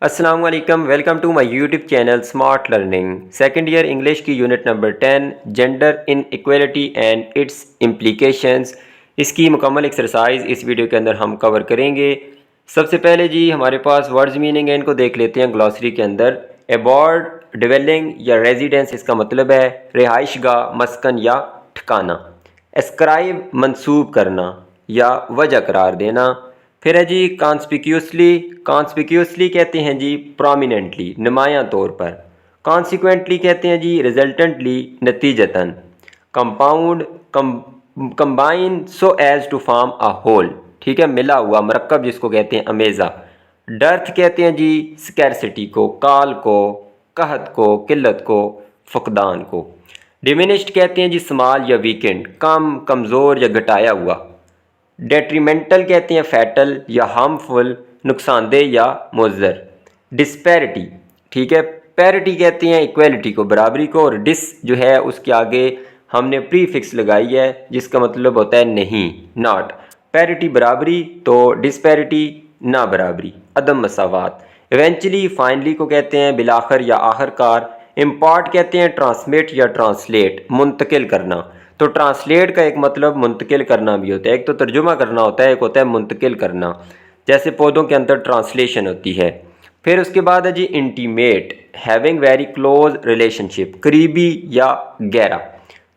अस्सलाम वालेकुम, welcome to my YouTube channel smart learning. Second year English की unit number 10 gender inequality and its implications, इसकी मुकम्मल exercise इस video के अंदर हम कवर करेंगे। सबसे पहले जी हमारे पास वर्ड्स मीनिंग है, इनको देख लेते हैं ग्लॉसरी के अंदर। एबॉर्ड डिवेलिंग या रेजिडेंस, इसका मतलब है रिहाइशगाह, मस्कन या ठिकाना। एस्क्राइब मंसूब करना या वजह करार देना। फिर है जी कॉन्स्पिक्यूसली, कॉन्स्पिक्यूसली कहते हैं जी प्रोमिनेंटली, नुमायां तौर पर। कॉन्सिक्वेंटली कहते हैं जी रिजल्टेंटली, नतीजतन। Compound, combine so as to form a whole, ठीक है, मिला हुआ मरकब जिसको कहते हैं अमेज़ा। डर्थ कहते हैं जी स्कैरसिटी को, काल को, कहत को, किल्लत को, फकदान को। डिमिनिश्ड कहते हैं जी स्मॉल या वीकेंड, कम, कमज़ोर या घटाया हुआ। डेट्रीमेंटल कहते हैं फैटल या हार्मफुल, नुकसानदेह या मुज़र। डिस्पैरिटी, ठीक है। पैरिटी कहते हैं इक्वलिटी को, बराबरी को, और डिस जो है उसके आगे हमने प्रीफिक्स लगाई है जिसका मतलब होता है नहीं, नॉट। पैरिटी बराबरी, तो डिस्पैरिटी ना बराबरी, अदम मसावात। इवेंचुअली, फाइनली को कहते हैं बिलाखर या आखिरकार। इम्पार्ट कहते हैं ट्रांसमिट या ट्रांसलेट, मुंतकिल करना। तो ट्रांसलेट का एक मतलब मुंतकिल करना भी होता है, एक तो तर्जुमा करना होता है, एक होता है मुंतकिल करना, जैसे पौधों के अंदर ट्रांसलेशन होती है। फिर उसके बाद है जी intimate, having very close relationship, करीबी या गहरा।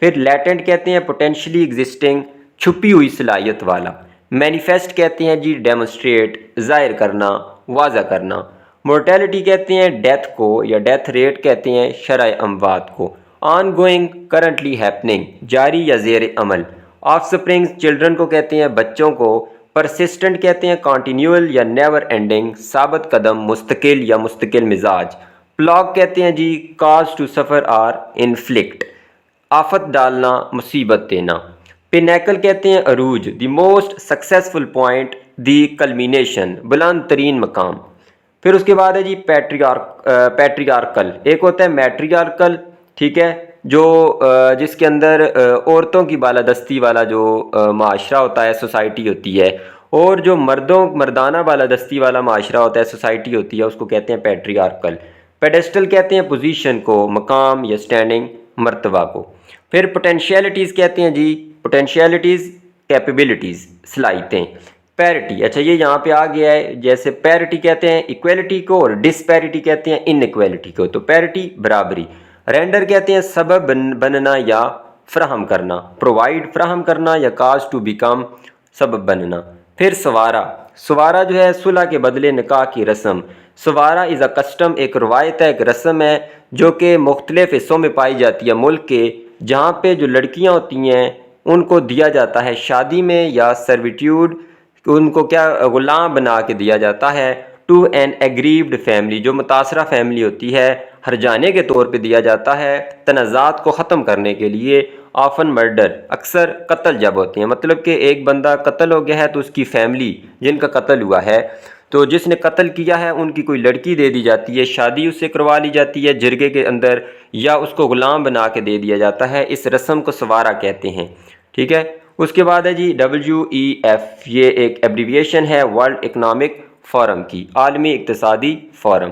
फिर लेटेंट कहते हैं पोटेंशियली एग्जिस्टिंग, छुपी हुई सलाहियत वाला। मैनिफेस्ट कहते हैं जी डेमोस्ट्रेट, जाहिर करना, वाज़ा करना। मोर्टेलिटी कहते हैं डेथ को, या डेथ रेट कहते हैं शरअ अमवात को। ऑन गोइंग, करंटली हैपनिंग, जारी या ज़ेर अमल। ऑफस्प्रिंग, चिल्ड्रन को कहते हैं बच्चों को। परसिस्टेंट कहते हैं कॉन्टीन्यूअल या नेवर एंडिंग, साबित कदम, मुस्तकिल या मुस्तकिल मिजाज। प्लॉग कहते हैं जी cause to suffer or inflict, आफत डालना, मुसीबत देना। पिनैकल कहते हैं अरूज, the most successful point, the culmination, बुलंद तरीन मकाम। फिर उसके बाद है जी पैट्रियार्कल, एक होता है मैट्रियार्कल, ठीक है, जो जिसके अंदर औरतों की बालादस्ती वाला जो माशरा होता है, सोसाइटी होती है, और जो मर्दाना बालादस्ती वाला माशरा होता है, सोसाइटी होती है, उसको कहते हैं पैट्रियार्कल। पेडेस्टल कहते हैं पोजीशन को, मकाम या स्टैंडिंग, मर्तबा को। फिर पोटेंशियलिटीज़ कहते हैं जी, पोटेंशियलिटीज़ कैपेबिलिटीज़, सलाहियतें। पैरिटी, अच्छा ये यहाँ पे आ गया है, जैसे पैरिटी कहते हैं इक्वलिटी को और डिस्पैरिटी कहते हैं इनइक्वलिटी को। तो पैरिटी बराबरी। रेंडर कहते हैं सबब बनना या फ्राहम करना, प्रोवाइड फ्राहम करना, या काज टू बिकम, सबब बनना। फिर सवारा, सवारा जो है सुलह के बदले निकाह की रस्म। सवारा इज़ अ कस्टम, एक रवायत है, एक रस्म है जो कि मुख्तलिफ हिस्सों में पाई जाती है मुल्क के, जहाँ पे जो लड़कियाँ होती हैं उनको दिया जाता है शादी में या सर्विट्यूड, उनको क्या ग़ुलाम बना के दिया जाता है। टू एन एग्रीव्ड फैमिली, जो मुतासरा फैमिली होती है, हरजाने के तौर पे दिया जाता है, तनाज़ात को ख़त्म करने के लिए। ऑफन मर्डर, अक्सर कत्ल जब होते हैं, मतलब कि एक बंदा कत्ल हो गया है तो उसकी फैमिली जिनका कत्ल हुआ है, तो जिसने कत्ल किया है उनकी कोई लड़की दे दी जाती है, शादी उससे करवा ली जाती है जिरगे के अंदर, या उसको ग़ुलाम बना के दे दिया जाता है। इस रस्म को सवारा कहते हैं, ठीक है। उसके बाद है जी WEF, ये एक एब्रीविएशन है वर्ल्ड इकनॉमिक फोरम की, आलमी इक्तिसादी फोरम।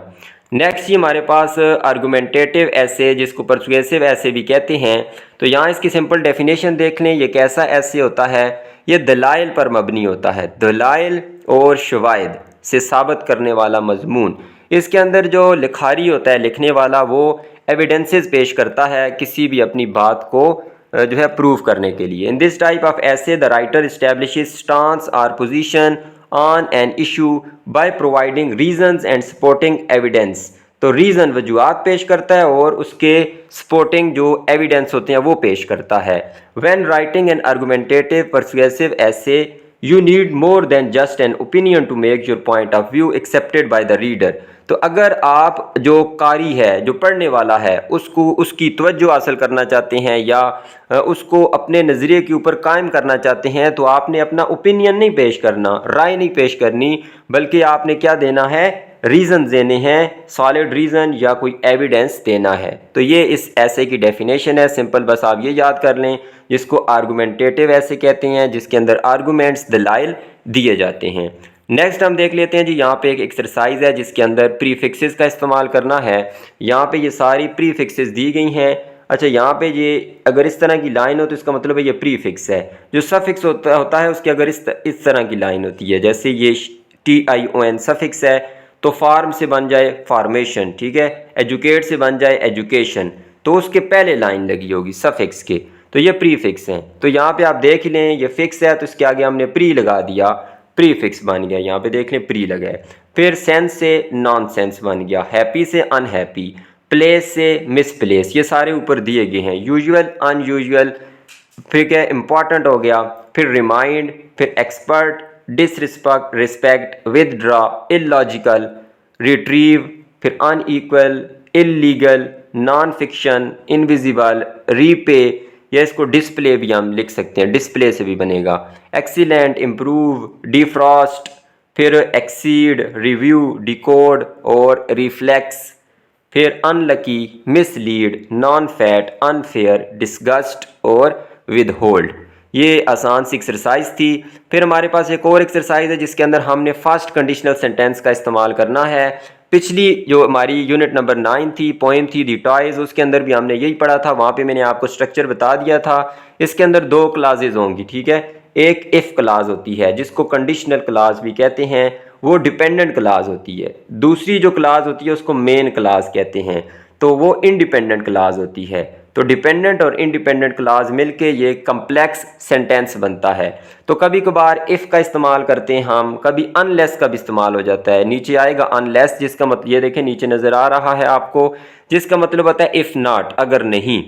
नेक्स्ट ही हमारे पास आर्गुमेंटेटिव ऐसे, जिसको परसुएसिव ऐसे भी कहते हैं। तो यहाँ इसकी सिंपल डेफिनेशन देख लें, ये कैसा ऐसे होता है, ये दलाइल पर मबनी होता है, दलाइल और शवाहिद से साबित करने वाला मजमून। इसके अंदर जो लिखारी होता है, लिखने वाला, वो एविडेंसेस पेश करता है किसी भी अपनी बात को जो है प्रूव करने के लिए। In this type of essay the writer establishes stance or position on an issue by providing reasons and supporting evidence. तो रीज़न वजूहात पेश करता है और उसके सपोर्टिंग जो एविडेंस होते हैं वो पेश करता है। When writing an argumentative persuasive essay, you need more than just an opinion to make your point of view accepted by the reader. तो अगर आप जो कारी है, जो पढ़ने वाला है, उसको उसकी तवज्जो हासिल करना चाहते हैं या उसको अपने नज़रिए के ऊपर कायम करना चाहते हैं, तो आपने अपना ओपिनियन नहीं पेश करना, राय नहीं पेश करनी, बल्कि आपने क्या देना है, रीज़न देने हैं, सॉलिड रीज़न या कोई एविडेंस देना है। तो ये इस ऐसे की डेफिनेशन है, सिंपल, बस आप ये याद कर लें, जिसको आर्गुमेंटेटिव ऐसे कहते हैं, जिसके अंदर आर्गुमेंट्स दलाइल दिए जाते हैं। नेक्स्ट हम देख लेते हैं जी, यहाँ पे एक एक्सरसाइज है जिसके अंदर प्रीफिक्सेस का इस्तेमाल करना है। यहाँ पे ये सारी प्रीफिक्सेस दी गई हैं। अच्छा, यहाँ पे ये अगर इस तरह की लाइन हो तो इसका मतलब है ये प्रीफिक्स है। जो सफिक्स होता है उसकी अगर इस तरह की लाइन होती है, जैसे ये TION सफिक्स है तो फार्म से बन जाए फॉर्मेशन, ठीक है, एजुकेट से बन जाए एजुकेशन, तो उसके पहले लाइन लगी होगी सफिक्स के, तो ये प्रीफिक्स हैं। तो यहाँ पे आप देख लें ये फिक्स है तो इसके आगे हमने प्री लगा दिया, प्रीफिक्स बन गया। यहाँ पे देख लें प्री लगा है। फिर सेंस से नॉन सेंस बन गया, हैप्पी से अनहैप्पी, प्लेस से मिसप्लेस, ये सारे ऊपर दिए गए हैं। यूजुअल, अनयूजुअल, फिर क्या इम्पॉर्टेंट हो गया, फिर रिमाइंड, फिर expert, disrespect, respect, withdraw, illogical, retrieve, फिर unequal, illegal, non fiction, invisible, repay, या इसको डिस्प्ले भी हम लिख सकते हैं, डिस्प्ले से भी बनेगा। एक्सीलेंट, इम्प्रूव, डिफ्रॉस्ट, फिर एक्सीड, रिव्यू, डिकोड और रिफ्लेक्स, फिर unlucky, mislead, non fat, unfair, disgust और विदहोल्ड। ये आसान सी एक्सरसाइज थी। फिर हमारे पास एक और एक्सरसाइज है जिसके अंदर हमने फर्स्ट कंडीशनल सेंटेंस का इस्तेमाल करना है। पिछली जो हमारी यूनिट नंबर 9 थी, पोएम थी दी टॉयज, उसके अंदर भी हमने यही पढ़ा था। वहाँ पे मैंने आपको स्ट्रक्चर बता दिया था। इसके अंदर दो क्लासेज होंगी, ठीक है। एक इफ़ क्लास होती है जिसको कंडीशनल क्लास भी कहते हैं, वो डिपेंडेंट क्लास होती है। दूसरी जो क्लास होती है उसको मेन क्लास कहते हैं, तो वो इंडिपेंडेंट क्लास होती है। तो डिपेंडेंट और इंडिपेंडेंट क्लास मिलके ये कम्प्लेक्स सेंटेंस बनता है। तो कभी कभार इफ़ का इस्तेमाल करते हैं हम, कभी अनलेस का भी इस्तेमाल हो जाता है। नीचे आएगा अनलेस, जिसका मतलब ये देखें नीचे नज़र आ रहा है आपको, जिसका मतलब होता है इफ़ नॉट, अगर नहीं।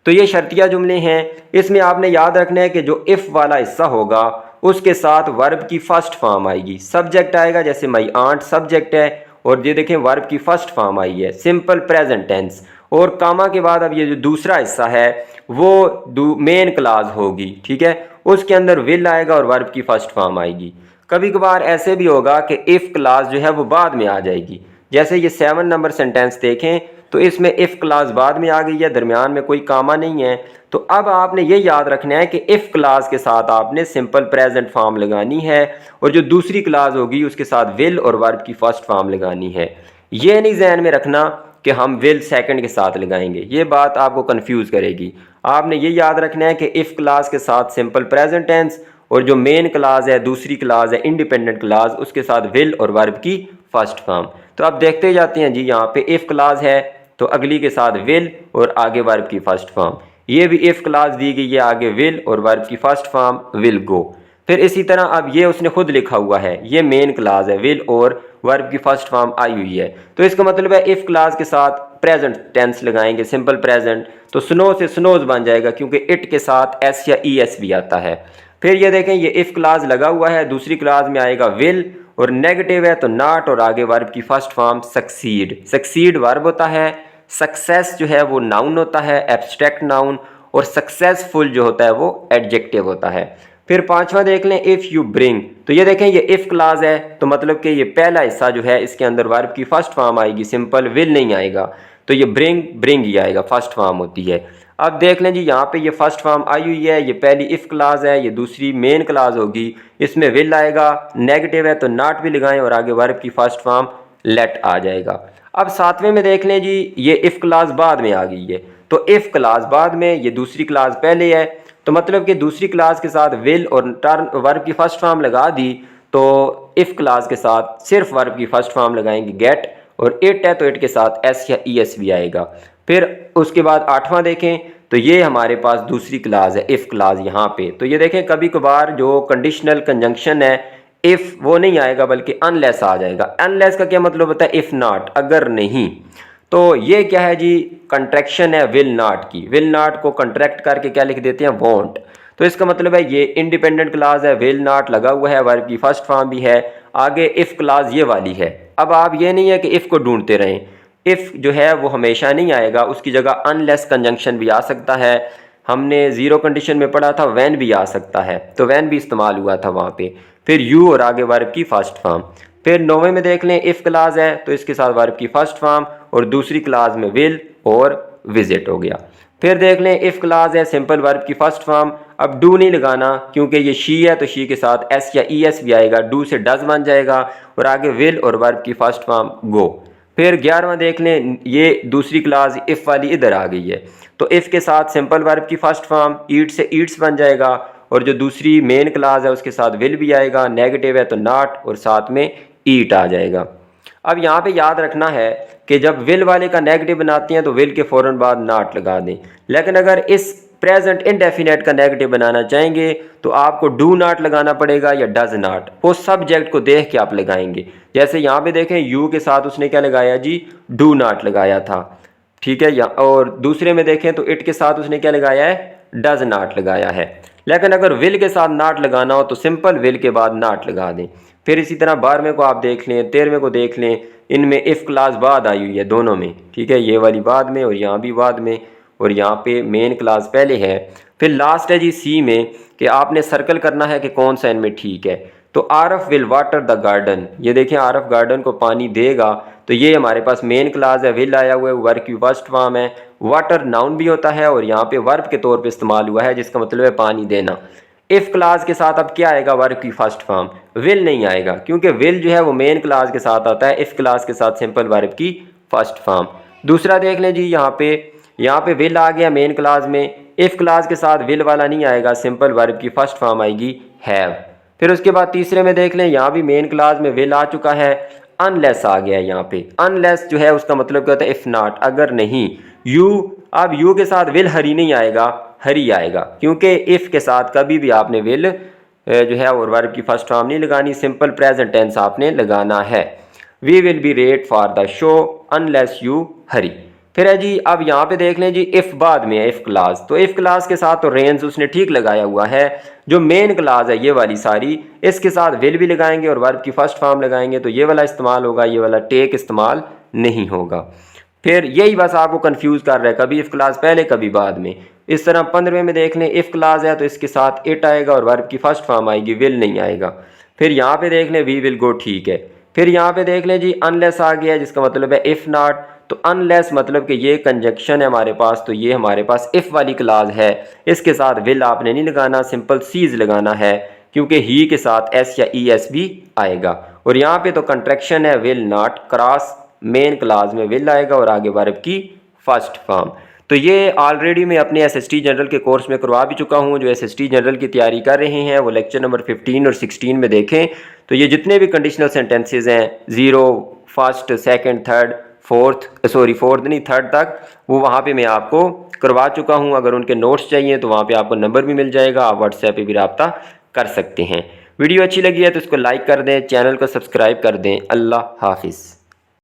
तो ये शर्तिया जुमले हैं। इसमें आपने याद रखना है कि जो इफ़ वाला हिस्सा होगा उसके साथ वर्ब की फर्स्ट फॉर्म आएगी। सब्जेक्ट आएगा, जैसे माई आंट सब्जेक्ट है, और ये देखें वर्ब की फर्स्ट फॉर्म आई है, सिंपल प्रेजेंट टेंस। और कामा के बाद अब ये जो दूसरा हिस्सा है वो मेन क्लास होगी, ठीक है। उसके अंदर विल आएगा और वर्ब की फर्स्ट फॉर्म आएगी। कभी कभार ऐसे भी होगा कि इफ़ क्लास जो है वो बाद में आ जाएगी। जैसे ये 7 नंबर सेंटेंस देखें तो इसमें इफ़ क्लास बाद में आ गई है, दरमियान में कोई कामा नहीं है। तो अब आपने ये याद रखना है कि इफ़ क्लास के साथ आपने सिंपल प्रेजेंट फॉर्म लगानी है, और जो दूसरी क्लास होगी उसके साथ विल और वर्ब की फर्स्ट फॉर्म लगानी है। ये नहीं जहन में रखना कि हम विल सेकंड के साथ लगाएंगे, ये बात आपको कंफ्यूज करेगी। आपने ये याद रखना है कि इफ़ क्लास के साथ सिंपल प्रेजेंट टेंस, और जो मेन क्लास है, दूसरी क्लास है इंडिपेंडेंट क्लास, उसके साथ विल और वर्ब की फर्स्ट फॉर्म। तो आप देखते जाते हैं जी, यहाँ पे इफ़ क्लास है तो अगली के साथ विल और आगे वर्ब की फर्स्ट फॉर्म। ये भी इफ़ क्लास दी गई है, आगे विल और वर्ब की फर्स्ट फॉर्म विल गो। फिर इसी तरह अब ये उसने खुद लिखा हुआ है, ये मेन क्लास है, विल और वर्ब की फर्स्ट फॉर्म आई हुई है। तो इसका मतलब है इफ़ क्लास के साथ प्रेजेंट टेंस लगाएंगे, सिंपल प्रेजेंट, तो स्नो से स्नोज बन जाएगा, क्योंकि इट के साथ एस या ES भी आता है। फिर ये देखें ये इफ़ क्लास लगा हुआ है, दूसरी क्लास में आएगा विल, और नेगेटिव है तो नॉट, और आगे वर्ब की first form succeed. Succeed verb होता है, सक्सेस जो है वो नाउन होता है, एब्स्ट्रैक्ट नाउन, और सक्सेसफुल जो होता है वो एडजेक्टिव होता है। फिर पांचवा देख लें इफ़ यू ब्रिंग, तो ये देखें ये इफ़ क्लास है, तो मतलब कि ये पहला हिस्सा जो है इसके अंदर वर्ब की फर्स्ट फॉर्म आएगी, सिंपल विल नहीं आएगा, तो ये ब्रिंग ही आएगा, फर्स्ट फॉर्म होती है। अब देख लें जी, यहाँ पे ये फर्स्ट फॉर्म आई हुई है, ये पहली इफ़ क्लास है, ये दूसरी मेन क्लास होगी, इसमें विल आएगा, नेगेटिव है तो नॉट भी लगाएं, और आगे वर्ब की फर्स्ट फॉर्म लेट आ जाएगा। अब सातवें में देख लें जी, ये इफ़ क्लास बाद में आ गई है, तो इफ़ क्लास बाद में, ये दूसरी क्लास पहले है, तो मतलब कि दूसरी क्लास के साथ विल और टर्न वर्ब की फर्स्ट फॉर्म लगा दी, तो इफ़ क्लास के साथ सिर्फ वर्ब की फर्स्ट फॉर्म लगाएंगे गेट, और इट है तो इट के साथ एस या ES भी आएगा। फिर उसके बाद आठवां देखें तो ये हमारे पास दूसरी क्लास है, इफ़ क्लास यहाँ पे। तो ये देखें कभी कभार जो कंडीशनल कंजंक्शन है, इफ़ वो नहीं आएगा बल्कि अनलेस आ जाएगा। अनलेस का क्या मतलब होता है, इफ़ नॉट, अगर नहीं। तो ये क्या है जी, कंट्रैक्शन है विल नॉट की। विल नॉट को कंट्रैक्ट करके क्या लिख देते हैं, वॉन्ट। तो इसका मतलब है ये इंडिपेंडेंट क्लास है, विल नॉट लगा हुआ है, वर्ब की फर्स्ट फॉर्म भी है, आगे इफ़ क्लास ये वाली है। अब आप ये नहीं है कि इफ़ को ढूंढते रहें, इफ़ जो है वो हमेशा नहीं आएगा, उसकी जगह अनलेस कंजंक्शन भी आ सकता है। हमने जीरो कंडीशन में पढ़ा था, वैन भी आ सकता है, तो वैन भी इस्तेमाल हुआ था वहाँ पे। फिर यू और आगे वर्ब की फर्स्ट फॉर्म। फिर नौवें में देख लें इफ़ क्लास है तो इसके साथ वर्ब की फर्स्ट फॉर्म, और दूसरी क्लास में विल और विजिट हो गया। फिर देख लें इफ़ क्लास है सिंपल वर्ब की फर्स्ट फॉर्म। अब डू नहीं लगाना क्योंकि ये शी है तो शी के साथ एस या ई एस भी आएगा, डू से डज बन जाएगा और आगे विल और वर्ब की फर्स्ट फॉर्म गो। फिर 11वां देख लें, ये दूसरी क्लास इफ़ वाली इधर आ गई है तो इफ़ के साथ सिंपल वर्ब की फर्स्ट फॉर्म ईट से ईट्स बन जाएगा और जो दूसरी मेन क्लास है उसके साथ विल भी आएगा, नेगेटिव है तो नॉट और साथ में ईट आ जाएगा। अब यहाँ पे याद रखना है कि जब विल वाले का नेगेटिव बनाते हैं तो विल के फ़ौरन बाद नॉट लगा दें, लेकिन अगर इस प्रेजेंट इनडेफिनेट का नेगेटिव बनाना चाहेंगे तो आपको डू नॉट लगाना पड़ेगा या डज नॉट, वो सब्जेक्ट को देख के आप लगाएंगे। जैसे यहाँ पे देखें यू के साथ उसने क्या लगाया जी, डू नॉट लगाया था, ठीक है। या और दूसरे में देखें तो इट के साथ उसने क्या लगाया है, डज नॉट लगाया है। लेकिन अगर विल के साथ नॉट लगाना हो तो सिंपल विल के बाद नॉट लगा दें। फिर इसी तरह 12वें को आप देख लें, 13वें को देख लें, इनमें इफ़ क्लास बाद आई हुई है दोनों में, ठीक है, ये वाली बाद में और यहाँ भी बाद में और यहाँ पे मेन क्लास पहले है। फिर लास्ट है जी सी में कि आपने सर्कल करना है कि कौन सा इनमें ठीक है। तो आरफ विल वाटर द गार्डन, ये देखें आरफ गार्डन को पानी देगा तो ये हमारे पास मेन क्लास है, विल आया हुआ है, वर्ब की फर्स्ट फॉर्म है, वाटर नाउन भी होता है और यहाँ पे वर्ब के तौर पे इस्तेमाल हुआ है जिसका मतलब है पानी देना। इफ़ क्लास के साथ अब क्या आएगा, वर्ब की फर्स्ट फॉर्म, विल नहीं आएगा क्योंकि विल जो है वो मेन क्लास के साथ आता है, इफ़ क्लास के साथ सिंपल वर्ब की फर्स्ट फॉर्म। दूसरा देख लें जी, यहाँ पे विल आ गया मेन क्लास में, इफ़ क्लास के साथ विल वाला नहीं आएगा, सिंपल वर्ब की फर्स्ट फॉर्म आएगी हैव। फिर उसके बाद तीसरे में देख लें, यहाँ भी मेन क्लास में विल आ चुका है, अनलेस आ गया है यहाँ पे। अनलेस जो है उसका मतलब क्या होता है, इफ़ नॉट, अगर नहीं। यू, अब यू के साथ विल हरी नहीं आएगा, हरी आएगा क्योंकि इफ़ के साथ कभी भी आपने विल जो है और वर्ब की फर्स्ट फॉर्म नहीं लगानी, सिंपल प्रेजेंट टेंस आपने लगाना है। We will be late for the show unless you hurry. फिर है जी, अब यहाँ पे देख लें जी, इफ़ बाद में है इफ़ क्लास, तो इफ़ क्लास के साथ तो रेंज उसने ठीक लगाया हुआ है। जो मेन क्लास है ये वाली सारी, इसके साथ विल भी लगाएंगे और वर्ब की फर्स्ट फॉर्म लगाएंगे तो ये वाला इस्तेमाल होगा, ये वाला टेक इस्तेमाल नहीं होगा। फिर यही बस आपको कंफ्यूज कर रहा है, कभी इफ़ क्लास पहले कभी बाद में। इस तरह 15वें में देख लें, इफ़ क्लास है तो इसके साथ इट आएगा और वर्ब की फर्स्ट फॉर्म आएगी, विल नहीं आएगा। फिर यहाँ पे देख लें वी विल गो, ठीक है। फिर यहाँ पे देख लें जी, अनलेस आ गया जिसका मतलब है इफ़ नॉट, तो अनलेस मतलब कि ये कंजक्शन है हमारे पास, तो ये हमारे पास इफ़ वाली क्लास है, इसके साथ विल आपने नहीं लगाना, सिंपल सीज लगाना है क्योंकि ही के साथ एस या ई एस भी आएगा। और यहाँ पे तो कंट्रैक्शन है will not, cross main class में विल आएगा और आगे वर्ब की फर्स्ट फॉर्म। तो ये ऑलरेडी मैं अपने एसएसटी जनरल के कोर्स में करवा भी चुका हूँ। जो एसएसटी जनरल की तैयारी कर रहे हैं वो लेक्चर नंबर 15 और 16 में देखें। तो ये जितने भी कंडीशनल सेंटेंसेस हैं, zero, first, second, third, fourth नहीं थर्ड तक, वो वहाँ पे मैं आपको करवा चुका हूँ। अगर उनके नोट्स चाहिए तो वहाँ पे आपको नंबर भी मिल जाएगा, आप व्हाट्सएप पे भी रब्ता कर सकते हैं। वीडियो अच्छी लगी है तो इसको लाइक कर दें, चैनल को सब्सक्राइब कर दें। अल्लाह हाफिज़।